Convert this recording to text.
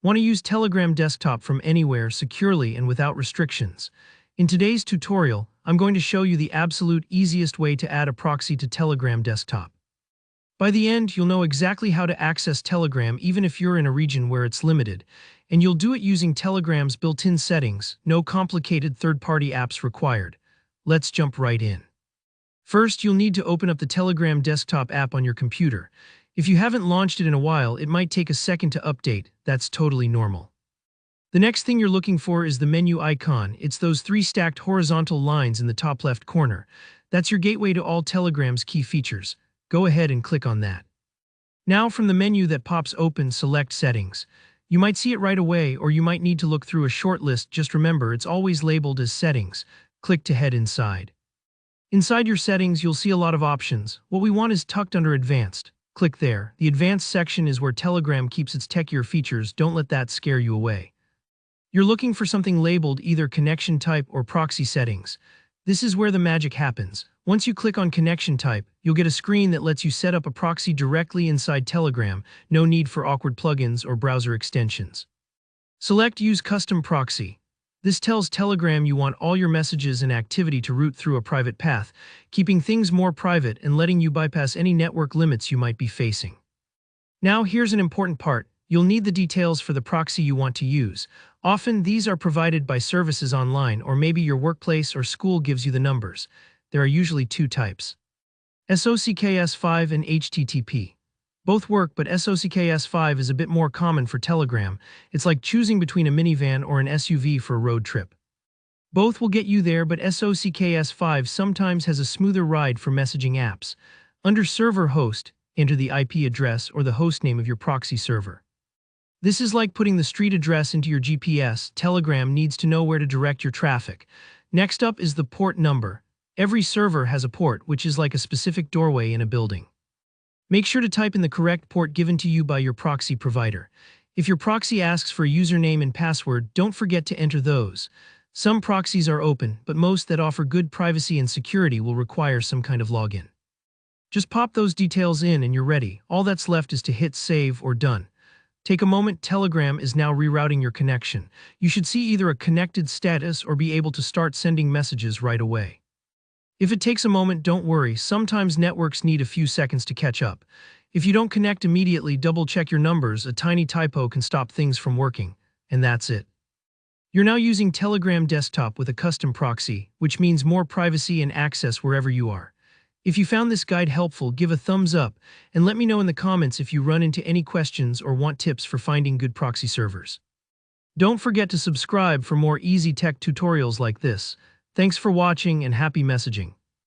Want to use Telegram desktop from anywhere securely and without restrictions? In today's tutorial, I'm going to show you the absolute easiest way to add a proxy to Telegram desktop. By the end, you'll know exactly how to access Telegram even if you're in a region where it's limited, and you'll do it using Telegram's built-in settings, no complicated third-party apps required. Let's jump right in. First, you'll need to open up the Telegram desktop app on your computer. If you haven't launched it in a while, it might take a second to update. That's totally normal. The next thing you're looking for is the menu icon. It's those three stacked horizontal lines in the top left corner. That's your gateway to all Telegram's key features. Go ahead and click on that. Now from the menu that pops open, select Settings. You might see it right away, or you might need to look through a short list. Just remember, it's always labeled as Settings. Click to head inside. Inside your settings, you'll see a lot of options. What we want is tucked under Advanced. Click there. The Advanced section is where Telegram keeps its techier features. Don't let that scare you away. You're looking for something labeled either Connection Type or Proxy Settings. This is where the magic happens. Once you click on Connection Type, you'll get a screen that lets you set up a proxy directly inside Telegram. No need for awkward plugins or browser extensions. Select Use Custom Proxy. This tells Telegram you want all your messages and activity to route through a private path, keeping things more private and letting you bypass any network limits you might be facing. Now here's an important part. You'll need the details for the proxy you want to use. Often these are provided by services online, or maybe your workplace or school gives you the numbers. There are usually two types: SOCKS5 and HTTP. Both work, but SOCKS5 is a bit more common for Telegram. It's like choosing between a minivan or an SUV for a road trip. Both will get you there, but SOCKS5 sometimes has a smoother ride for messaging apps. Under Server Host, enter the IP address or the host name of your proxy server. This is like putting the street address into your GPS. Telegram needs to know where to direct your traffic. Next up is the port number. Every server has a port, which is like a specific doorway in a building. Make sure to type in the correct port given to you by your proxy provider. If your proxy asks for a username and password, don't forget to enter those. Some proxies are open, but most that offer good privacy and security will require some kind of login. Just pop those details in and you're ready. All that's left is to hit Save or Done. Take a moment. Telegram is now rerouting your connection. You should see either a connected status or be able to start sending messages right away. If it takes a moment, don't worry. Sometimes networks need a few seconds to catch up. If you don't connect immediately, double-check your numbers. A tiny typo can stop things from working. And that's it. You're now using Telegram desktop with a custom proxy, which means more privacy and access wherever you are. If you found this guide helpful, give a thumbs up and let me know in the comments if you run into any questions or want tips for finding good proxy servers. Don't forget to subscribe for more easy tech tutorials like this. Thanks for watching and happy messaging.